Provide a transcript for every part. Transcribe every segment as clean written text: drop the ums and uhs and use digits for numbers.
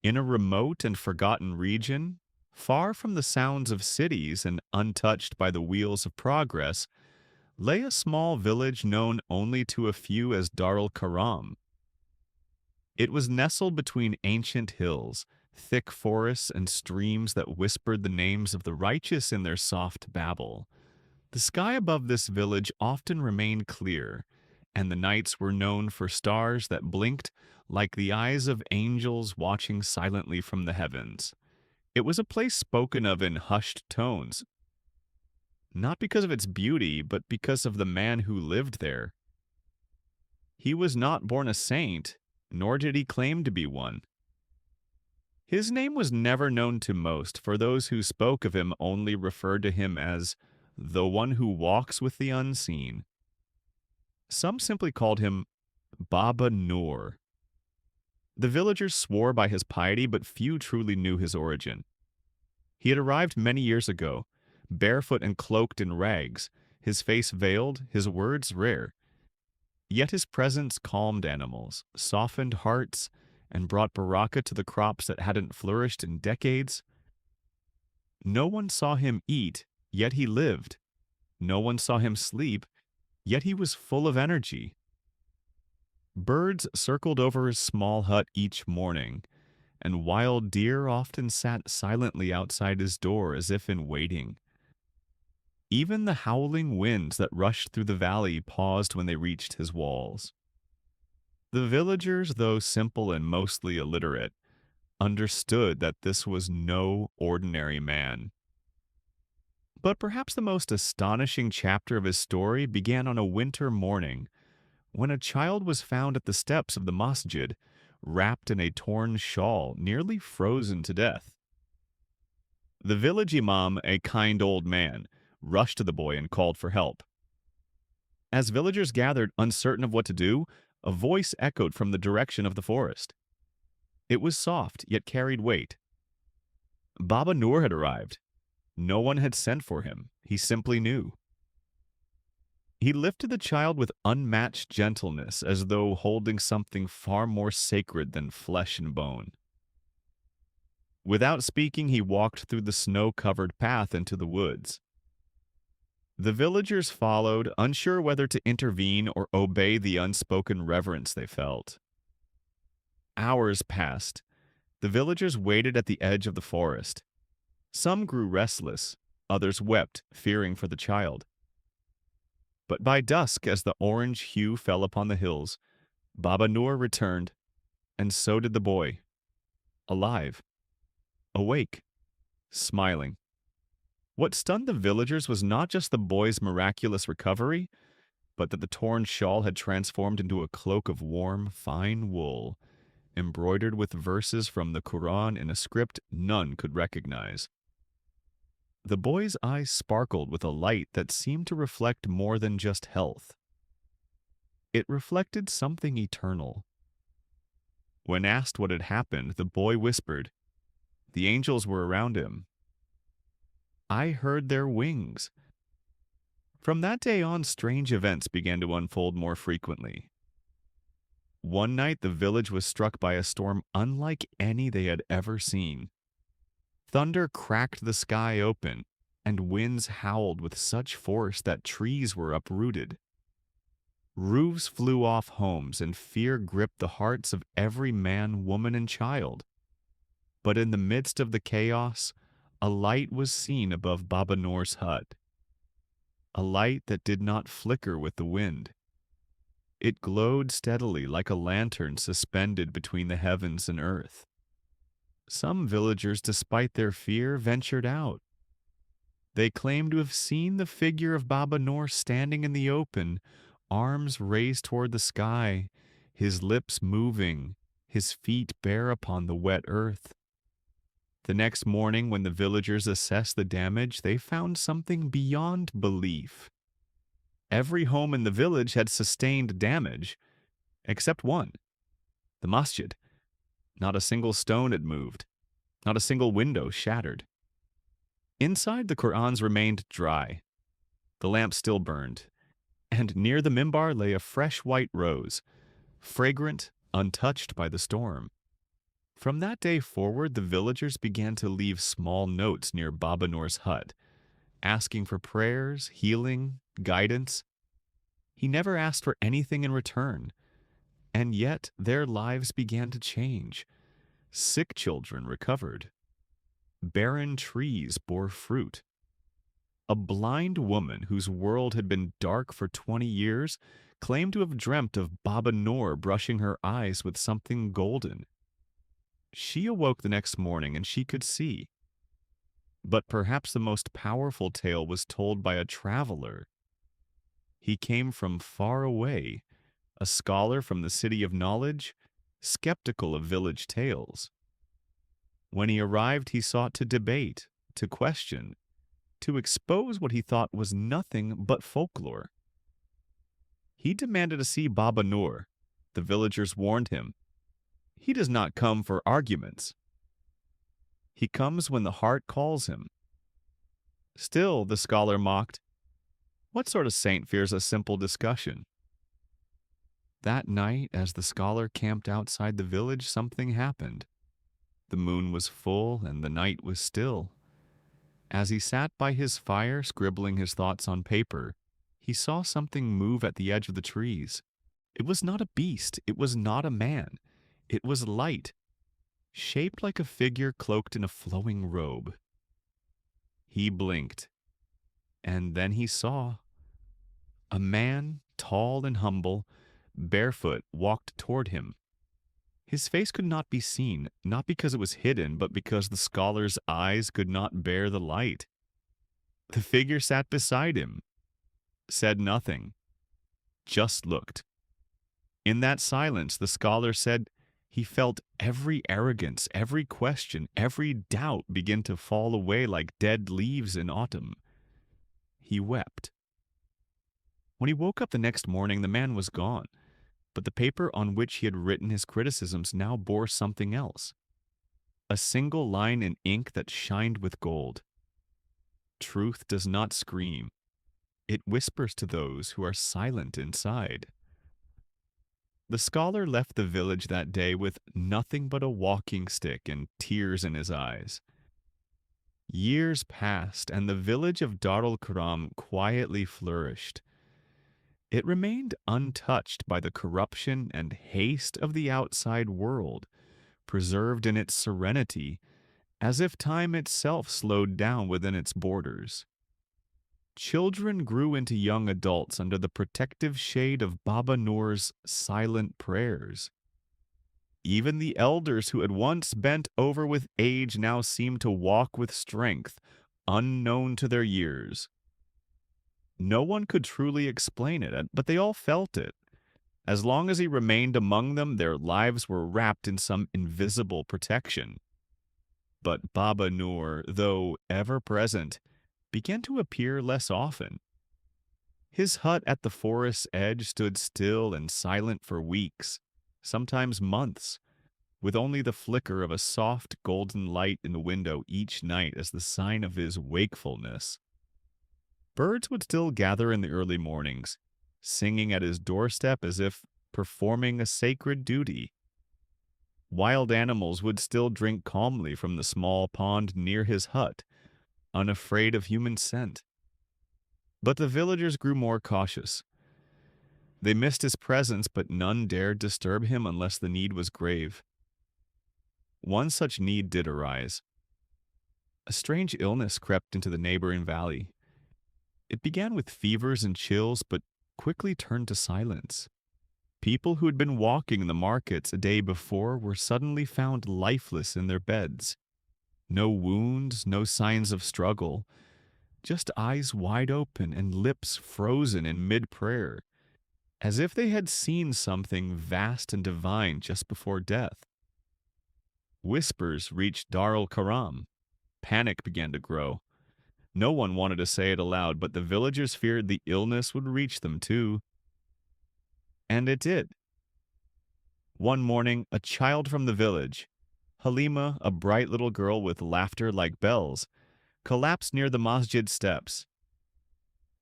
In a remote and forgotten region, far from the sounds of cities and untouched by the wheels of progress, lay a small village known only to a few as Darul Karam. It was nestled between ancient hills, thick forests, and streams that whispered the names of the righteous in their soft babble. The sky above this village often remained clear, and the nights were known for stars that blinked like the eyes of angels watching silently from the heavens. It was a place spoken of in hushed tones, not because of its beauty, but because of the man who lived there. He was not born a saint, nor did he claim to be one. His name was never known to most, for those who spoke of him only referred to him as the one who walks with the unseen. Some simply called him Baba Noor. The villagers swore by his piety, but few truly knew his origin. He had arrived many years ago, barefoot and cloaked in rags, his face veiled, his words rare. Yet his presence calmed animals, softened hearts, and brought baraka to the crops that hadn't flourished in decades. No one saw him eat, yet he lived. No one saw him sleep, yet he was full of energy. Birds circled over his small hut each morning, and wild deer often sat silently outside his door as if in waiting. Even the howling winds that rushed through the valley paused when they reached his walls. The villagers, though simple and mostly illiterate, understood that this was no ordinary man. But perhaps the most astonishing chapter of his story began on a winter morning when a child was found at the steps of the masjid, wrapped in a torn shawl, nearly frozen to death. The village imam, a kind old man, rushed to the boy and called for help. As villagers gathered, uncertain of what to do, a voice echoed from the direction of the forest. It was soft, yet carried weight. Baba Noor had arrived. No one had sent for him. He simply knew. He lifted the child with unmatched gentleness, as though holding something far more sacred than flesh and bone. Without speaking, he walked through the snow-covered path into the woods. The villagers followed, unsure whether to intervene or obey the unspoken reverence they felt. Hours passed. The villagers waited at the edge of the forest. Some grew restless, others wept, fearing for the child. But by dusk, as the orange hue fell upon the hills, Baba Noor returned, and so did the boy. Alive, awake, smiling. What stunned the villagers was not just the boy's miraculous recovery, but that the torn shawl had transformed into a cloak of warm, fine wool, embroidered with verses from the Quran in a script none could recognize. The boy's eyes sparkled with a light that seemed to reflect more than just health. It reflected something eternal. When asked what had happened, the boy whispered, "The angels were around him. I heard their wings." From that day on, strange events began to unfold more frequently. One night, the village was struck by a storm unlike any they had ever seen. Thunder cracked the sky open, and winds howled with such force that trees were uprooted. Roofs flew off homes, and fear gripped the hearts of every man, woman, and child. But in the midst of the chaos, a light was seen above Baba Noor's hut. A light that did not flicker with the wind. It glowed steadily like a lantern suspended between the heavens and earth. Some villagers, despite their fear, ventured out. They claimed to have seen the figure of Baba Noor standing in the open, arms raised toward the sky, his lips moving, his feet bare upon the wet earth. The next morning, when the villagers assessed the damage, they found something beyond belief. Every home in the village had sustained damage, except one, the masjid. Not a single stone had moved, not a single window shattered. Inside, the Qur'ans remained dry. The lamp still burned, and near the mimbar lay a fresh white rose, fragrant, untouched by the storm. From that day forward, the villagers began to leave small notes near Baba Noor's hut, asking for prayers, healing, guidance. He never asked for anything in return, and yet their lives began to change. Sick children recovered. Barren trees bore fruit. A blind woman whose world had been dark for 20 years claimed to have dreamt of Baba Noor brushing her eyes with something golden. She awoke the next morning and she could see. But perhaps the most powerful tale was told by a traveler. He came from far away, a scholar from the city of knowledge, skeptical of village tales. When he arrived, he sought to debate, to question, to expose what he thought was nothing but folklore. He demanded to see Baba Noor. The villagers warned him. He does not come for arguments. He comes when the heart calls him. Still, the scholar mocked, what sort of saint fears a simple discussion? That night, as the scholar camped outside the village, something happened. The moon was full and the night was still. As he sat by his fire, scribbling his thoughts on paper, he saw something move at the edge of the trees. It was not a beast, it was not a man. It was light, shaped like a figure cloaked in a flowing robe. He blinked, and then he saw. A man, tall and humble, barefoot, walked toward him. His face could not be seen, not because it was hidden, but because the scholar's eyes could not bear the light. The figure sat beside him, said nothing, just looked. In that silence, the scholar said he felt every arrogance, every question, every doubt begin to fall away like dead leaves in autumn. He wept. When he woke up the next morning, the man was gone, but the paper on which he had written his criticisms now bore something else. A single line in ink that shined with gold. Truth does not scream. It whispers to those who are silent inside. The scholar left the village that day with nothing but a walking stick and tears in his eyes. Years passed, and the village of Darul Karam quietly flourished. It remained untouched by the corruption and haste of the outside world, preserved in its serenity, as if time itself slowed down within its borders. Children grew into young adults under the protective shade of Baba Noor's silent prayers. Even the elders who had once bent over with age now seemed to walk with strength, unknown to their years. No one could truly explain it, but they all felt it. As long as he remained among them, their lives were wrapped in some invisible protection. But Baba Noor, though ever present, began to appear less often. His hut at the forest's edge stood still and silent for weeks, sometimes months, with only the flicker of a soft golden light in the window each night as the sign of his wakefulness. Birds would still gather in the early mornings, singing at his doorstep as if performing a sacred duty. Wild animals would still drink calmly from the small pond near his hut, unafraid of human scent. But the villagers grew more cautious. They missed his presence, but none dared disturb him unless the need was grave. One such need did arise. A strange illness crept into the neighboring valley. It began with fevers and chills, but quickly turned to silence. People who had been walking in the markets a day before were suddenly found lifeless in their beds. No wounds, no signs of struggle, just eyes wide open and lips frozen in mid-prayer, as if they had seen something vast and divine just before death. Whispers reached Darul Karam. Panic began to grow. No one wanted to say it aloud, but the villagers feared the illness would reach them too. And it did. One morning, a child from the village, Halima, a bright little girl with laughter like bells, collapsed near the masjid steps.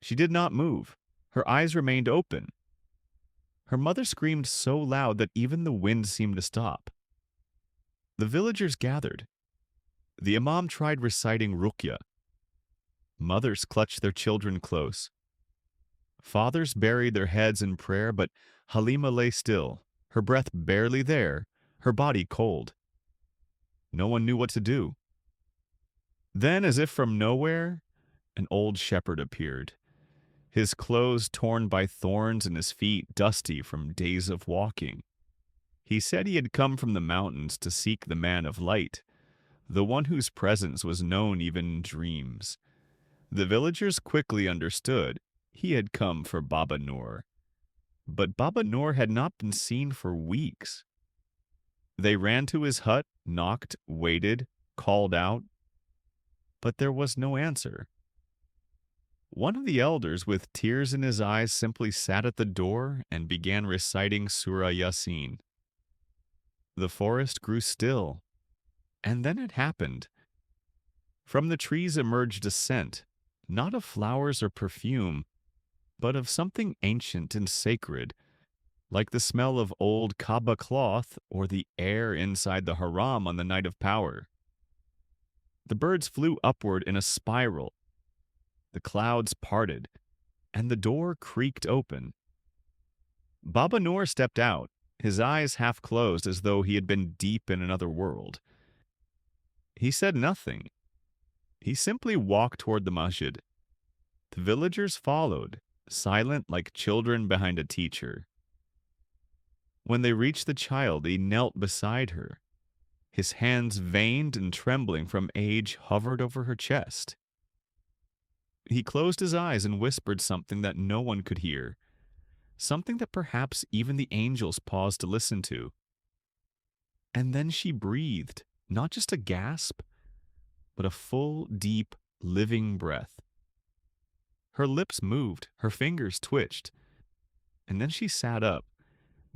She did not move. Her eyes remained open. Her mother screamed so loud that even the wind seemed to stop. The villagers gathered. The imam tried reciting ruqya. Mothers clutched their children close. Fathers buried their heads in prayer, but Halima lay still, her breath barely there, her body cold. No one knew what to do. Then, as if from nowhere, an old shepherd appeared, his clothes torn by thorns and his feet dusty from days of walking. He said he had come from the mountains to seek the man of light, the one whose presence was known even in dreams. The villagers quickly understood he had come for Baba Noor. But Baba Noor had not been seen for weeks. They ran to his hut, knocked, waited, called out, but there was no answer. One of the elders, with tears in his eyes, simply sat at the door and began reciting Surah Yasin. The forest grew still, and then it happened. From the trees emerged a scent, not of flowers or perfume, but of something ancient and sacred, like the smell of old Kaaba cloth or the air inside the haram on the night of power. The birds flew upward in a spiral. The clouds parted, and the door creaked open. Baba Noor stepped out, his eyes half closed as though he had been deep in another world. He said nothing. He simply walked toward the masjid. The villagers followed, silent like children behind a teacher. When they reached the child, he knelt beside her. His hands, veined and trembling from age, hovered over her chest. He closed his eyes and whispered something that no one could hear, something that perhaps even the angels paused to listen to. And then she breathed, not just a gasp, but a full, deep, living breath. Her lips moved, her fingers twitched, and then she sat up,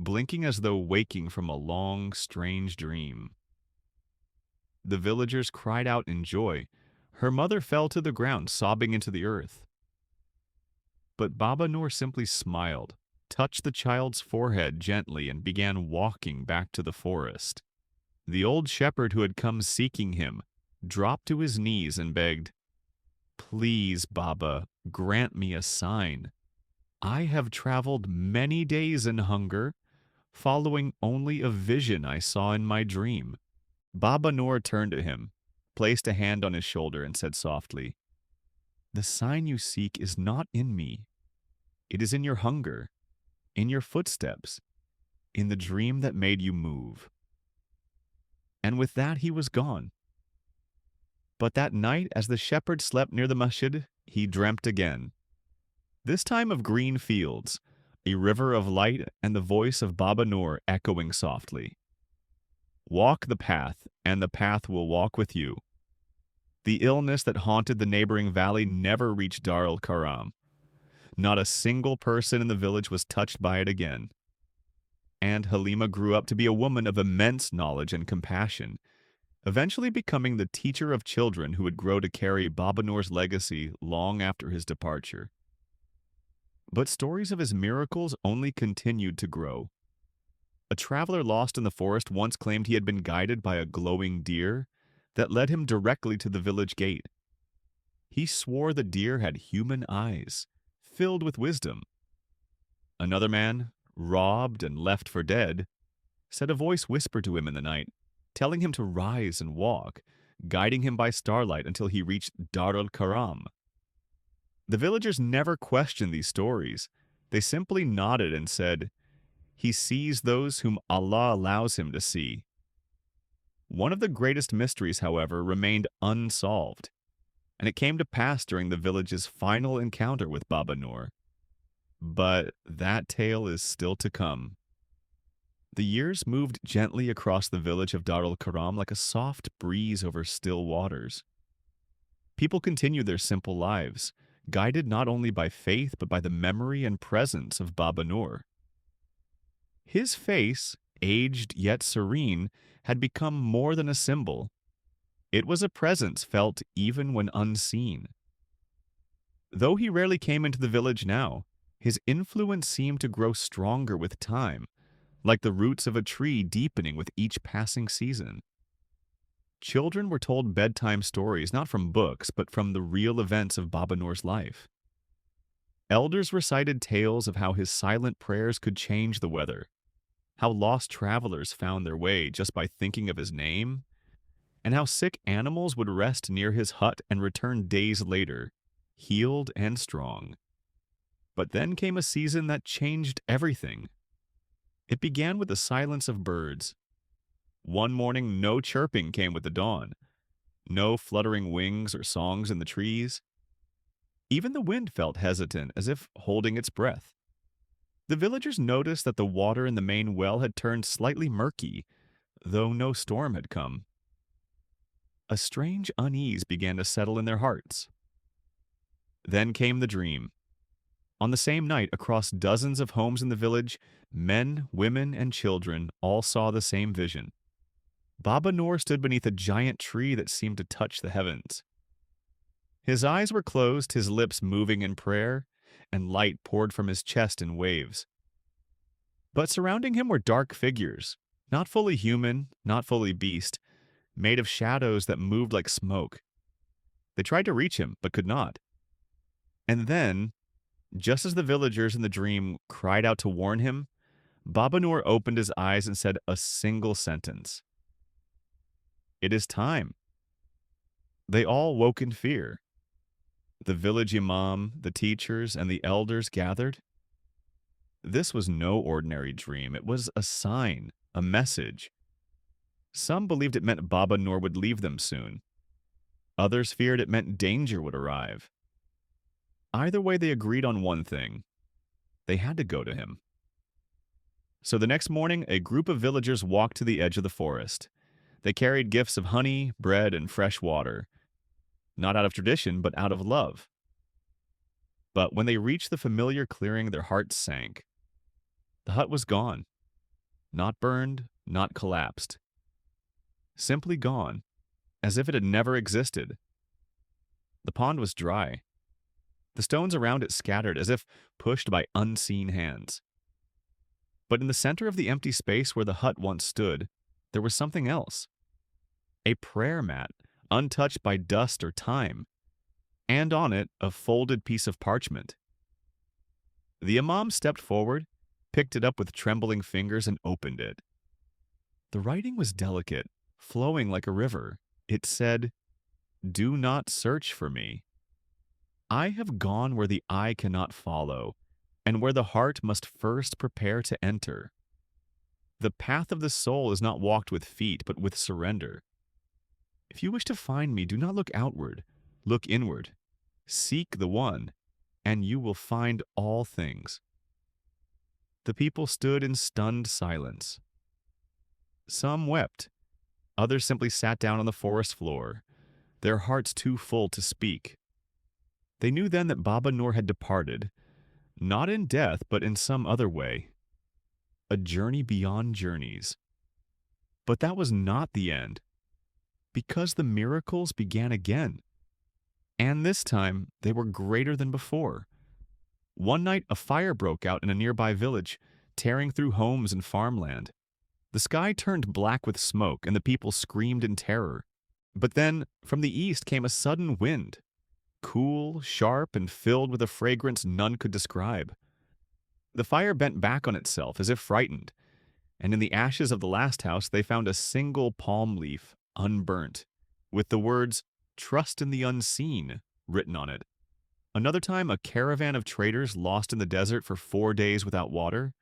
blinking as though waking from a long, strange dream. The villagers cried out in joy. Her mother fell to the ground, sobbing into the earth. But Baba Noor simply smiled, touched the child's forehead gently, and began walking back to the forest. The old shepherd who had come seeking him dropped to his knees and begged, "Please, Baba, grant me a sign. I have traveled many days in hunger, following only a vision I saw in my dream." Baba Noor turned to him, placed a hand on his shoulder, and said softly, "The sign you seek is not in me. It is in your hunger, in your footsteps, in the dream that made you move." And with that he was gone. But that night, as the shepherd slept near the masjid, he dreamt again. This time of green fields, a river of light, and the voice of Baba Noor echoing softly. "Walk the path, and the path will walk with you." The illness that haunted the neighboring valley never reached Dar al-Karam. Not a single person in the village was touched by it again. And Halima grew up to be a woman of immense knowledge and compassion, eventually becoming the teacher of children who would grow to carry Baba Noor's legacy long after his departure. But stories of his miracles only continued to grow. A traveler lost in the forest once claimed he had been guided by a glowing deer that led him directly to the village gate. He swore the deer had human eyes, filled with wisdom. Another man, robbed and left for dead, said a voice whispered to him in the night, telling him to rise and walk, guiding him by starlight until he reached Dar al-Karam. The villagers never questioned these stories. They simply nodded and said, "He sees those whom Allah allows him to see." One of the greatest mysteries, however, remained unsolved, and it came to pass during the village's final encounter with Baba Noor. But that tale is still to come. The years moved gently across the village of Dar al-Karam like a soft breeze over still waters. People continued their simple lives, guided not only by faith but by the memory and presence of Baba Noor. His face, aged yet serene, had become more than a symbol. It was a presence felt even when unseen. Though he rarely came into the village now, his influence seemed to grow stronger with time, like the roots of a tree deepening with each passing season. Children were told bedtime stories not from books, but from the real events of Baba Noor's life. Elders recited tales of how his silent prayers could change the weather, how lost travelers found their way just by thinking of his name, and how sick animals would rest near his hut and return days later, healed and strong. But then came a season that changed everything. It began with the silence of birds. One morning, no chirping came with the dawn, no fluttering wings or songs in the trees. Even the wind felt hesitant, as if holding its breath. The villagers noticed that the water in the main well had turned slightly murky, though no storm had come. A strange unease began to settle in their hearts. Then came the dream. On the same night, across dozens of homes in the village, men, women, and children all saw the same vision. Baba Noor stood beneath a giant tree that seemed to touch the heavens. His eyes were closed, his lips moving in prayer, and light poured from his chest in waves. But surrounding him were dark figures, not fully human, not fully beast, made of shadows that moved like smoke. They tried to reach him, but could not. And then, just as the villagers in the dream cried out to warn him, Baba Noor opened his eyes and said a single sentence. "It is time." They all woke in fear. The village imam, the teachers, and the elders gathered. This was no ordinary dream. It was a sign, a message. Some believed it meant Baba Noor would leave them soon. Others feared it meant danger would arrive. Either way, they agreed on one thing. They had to go to him. So the next morning, a group of villagers walked to the edge of the forest. They carried gifts of honey, bread, and fresh water, not out of tradition, but out of love. But when they reached the familiar clearing, their hearts sank. The hut was gone. Not burned, not collapsed. Simply gone, as if it had never existed. The pond was dry. The stones around it scattered, as if pushed by unseen hands. But in the center of the empty space where the hut once stood, there was something else. A prayer mat, untouched by dust or time, and on it a folded piece of parchment. The imam stepped forward, picked it up with trembling fingers, and opened it. The writing was delicate, flowing like a river. It said, "Do not search for me. I have gone where the eye cannot follow, and where the heart must first prepare to enter. The path of the soul is not walked with feet, but with surrender. If you wish to find me, do not look outward, look inward. Seek the one, and you will find all things." The people stood in stunned silence. Some wept. Others simply sat down on the forest floor, their hearts too full to speak. They knew then that Baba Noor had departed, not in death, but in some other way. A journey beyond journeys. But that was not the end, because the miracles began again. And this time, they were greater than before. One night, a fire broke out in a nearby village, tearing through homes and farmland. The sky turned black with smoke, and the people screamed in terror. But then, from the east came a sudden wind, cool, sharp, and filled with a fragrance none could describe. The fire bent back on itself, as if frightened, and in the ashes of the last house they found a single palm leaf, unburnt, with the words, "Trust in the unseen," written on it. Another time, a caravan of traders lost in the desert for 4 days without water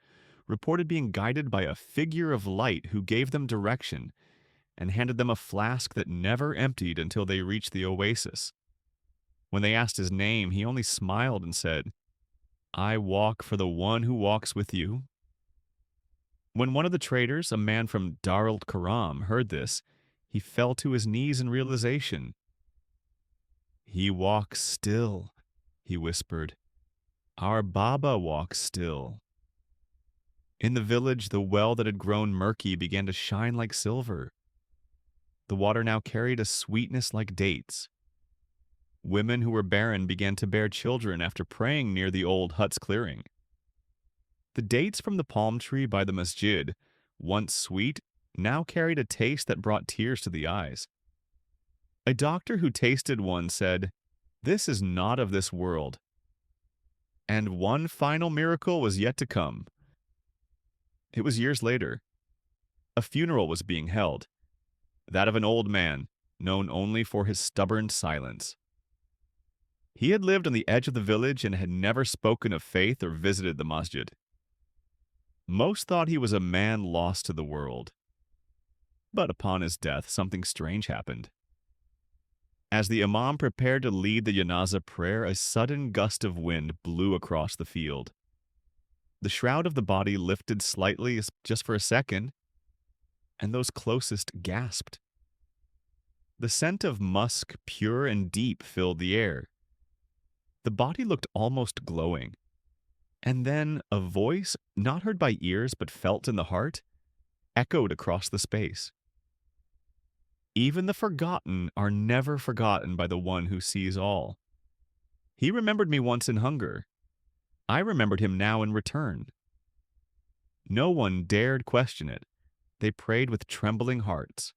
reported being guided by a figure of light who gave them direction and handed them a flask that never emptied until they reached the oasis. When they asked his name, he only smiled and said, "I walk for the one who walks with you." When one of the traders, a man from Dar al-Karam, heard this, he fell to his knees in realization. "He walks still," he whispered. "Our Baba walks still." In the village, the well that had grown murky began to shine like silver. The water now carried a sweetness like dates. Women who were barren began to bear children after praying near the old hut's clearing. The dates from the palm tree by the masjid, once sweet, now carried a taste that brought tears to the eyes. A doctor who tasted one said, "This is not of this world." And one final miracle was yet to come. It was years later. A funeral was being held, that of an old man, known only for his stubborn silence. He had lived on the edge of the village and had never spoken of faith or visited the masjid. Most thought he was a man lost to the world. But upon his death, something strange happened. As the imam prepared to lead the Janazah prayer, a sudden gust of wind blew across the field. The shroud of the body lifted slightly just for a second, and those closest gasped. The scent of musk, pure and deep, filled the air. The body looked almost glowing. And then a voice, not heard by ears but felt in the heart, echoed across the space. Even the forgotten are never forgotten by the one who sees all. He remembered me once in hunger. I remembered him now in return. No one dared question it. They prayed with trembling hearts.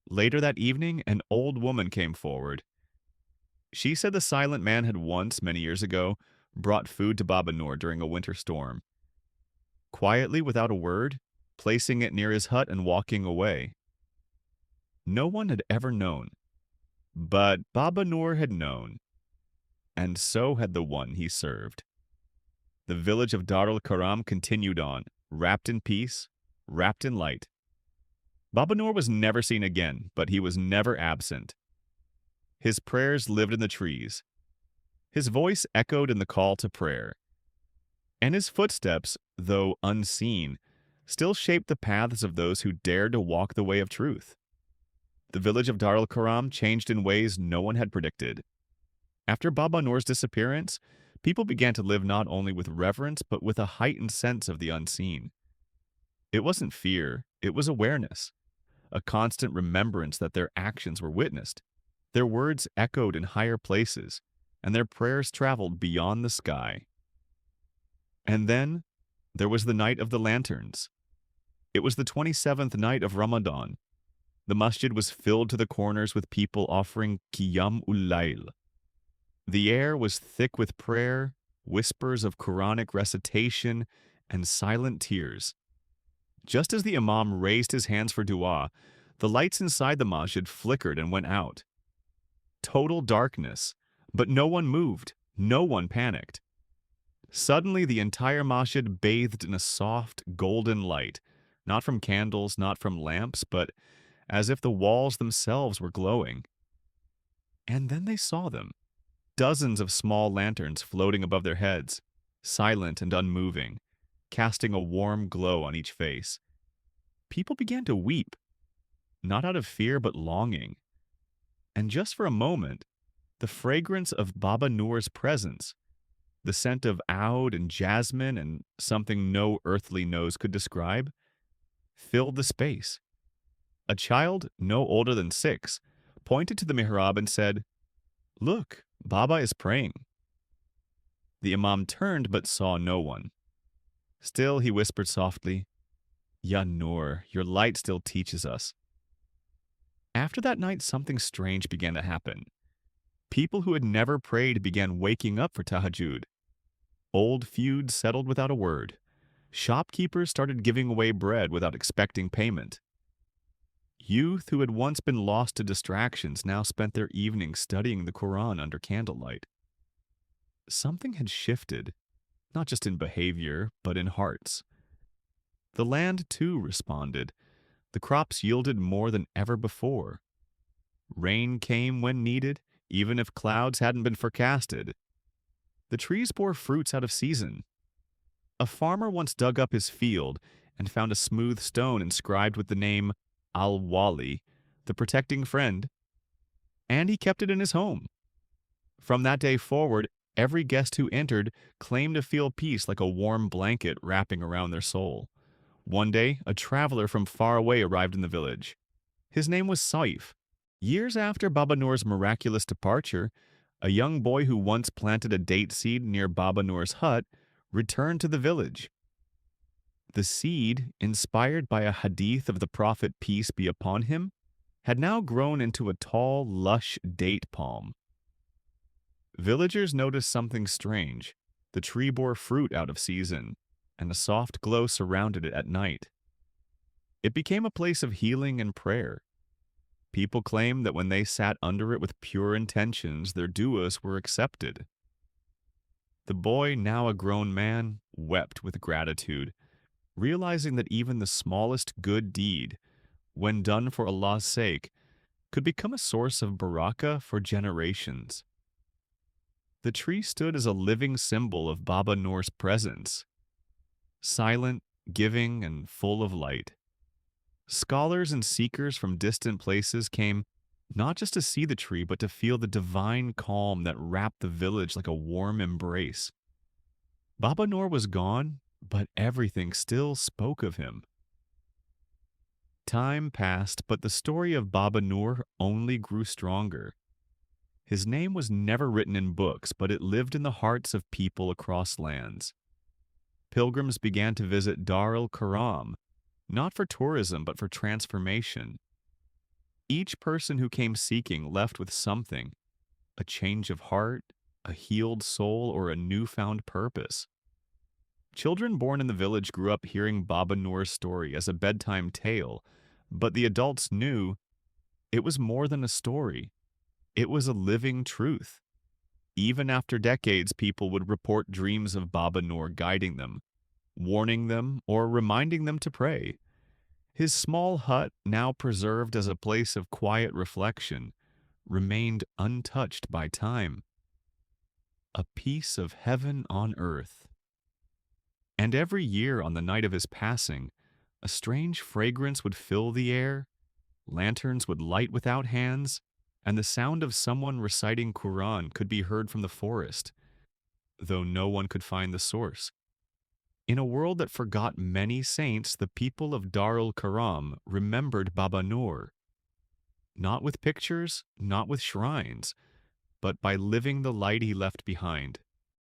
Later that evening, an old woman came forward. She said the silent man had once, many years ago, brought food to Baba Noor during a winter storm. Quietly, without a word, placing it near his hut and walking away. No one had ever known. But Baba Noor had known. And so had the one he served. The village of Darul Karam continued on, wrapped in peace, wrapped in light. Baba Noor was never seen again, but he was never absent. His prayers lived in the trees. His voice echoed in the call to prayer. And his footsteps, though unseen, still shaped the paths of those who dared to walk the way of truth. The village of Darul Karam changed in ways no one had predicted. After Baba Noor's disappearance, people began to live not only with reverence, but with a heightened sense of the unseen. It wasn't fear, it was awareness, a constant remembrance that their actions were witnessed. Their words echoed in higher places, and their prayers traveled beyond the sky. And then there was the night of the lanterns. It was the 27th night of Ramadan. The masjid was filled to the corners with people offering Qiyam ul-Layl. The air was thick with prayer, whispers of Quranic recitation, and silent tears. Just as the imam raised his hands for dua, the lights inside the masjid flickered and went out. Total darkness, but no one moved, no one panicked. Suddenly, the entire masjid bathed in a soft, golden light, not from candles, not from lamps, but as if the walls themselves were glowing. And then they saw them. Dozens of small lanterns floating above their heads, silent and unmoving, casting a warm glow on each face. People began to weep, not out of fear but longing. And just for a moment, the fragrance of Baba Noor's presence, the scent of oud and jasmine and something no earthly nose could describe, filled the space. A child, no older than 6, pointed to the mihrab and said, "Look, Baba is praying." The imam turned but saw no one. Still, he whispered softly, "Ya Noor, your light still teaches us." After that night, something strange began to happen. People who had never prayed began waking up for tahajjud. Old feuds settled without a word. Shopkeepers started giving away bread without expecting payment. Youth who had once been lost to distractions now spent their evenings studying the Quran under candlelight. Something had shifted, not just in behavior, but in hearts. The land, too, responded. The crops yielded more than ever before. Rain came when needed, even if clouds hadn't been forecasted. The trees bore fruits out of season. A farmer once dug up his field and found a smooth stone inscribed with the name Al-Wali, the protecting friend, and he kept it in his home. From that day forward, every guest who entered claimed to feel peace like a warm blanket wrapping around their soul. One day, a traveler from far away arrived in the village. His name was Saif. Years after Baba Noor's miraculous departure, a young boy who once planted a date seed near Baba Noor's hut returned to the village. The seed, inspired by a hadith of the Prophet, peace be upon him, had now grown into a tall, lush date palm. Villagers noticed something strange. The tree bore fruit out of season, and a soft glow surrounded it at night. It became a place of healing and prayer. People claimed that when they sat under it with pure intentions, their duas were accepted. The boy, now a grown man, wept with gratitude, realizing that even the smallest good deed, when done for Allah's sake, could become a source of barakah for generations. The tree stood as a living symbol of Baba Noor's presence, silent, giving, and full of light. Scholars and seekers from distant places came not just to see the tree, but to feel the divine calm that wrapped the village like a warm embrace. Baba Noor was gone, but everything still spoke of him. Time passed, but the story of Baba Noor only grew stronger. His name was never written in books, but it lived in the hearts of people across lands. Pilgrims began to visit Dar el-Karam, not for tourism, but for transformation. Each person who came seeking left with something, a change of heart, a healed soul, or a newfound purpose. Children born in the village grew up hearing Baba Noor's story as a bedtime tale, but the adults knew it was more than a story. It was a living truth. Even after decades, people would report dreams of Baba Noor guiding them, warning them, or reminding them to pray. His small hut, now preserved as a place of quiet reflection, remained untouched by time. A piece of heaven on earth. And every year on the night of his passing, a strange fragrance would fill the air, lanterns would light without hands, and the sound of someone reciting Quran could be heard from the forest, though no one could find the source. In a world that forgot many saints, the people of Dar el-Karam remembered Baba Noor. Not with pictures, not with shrines, but by living the light he left behind.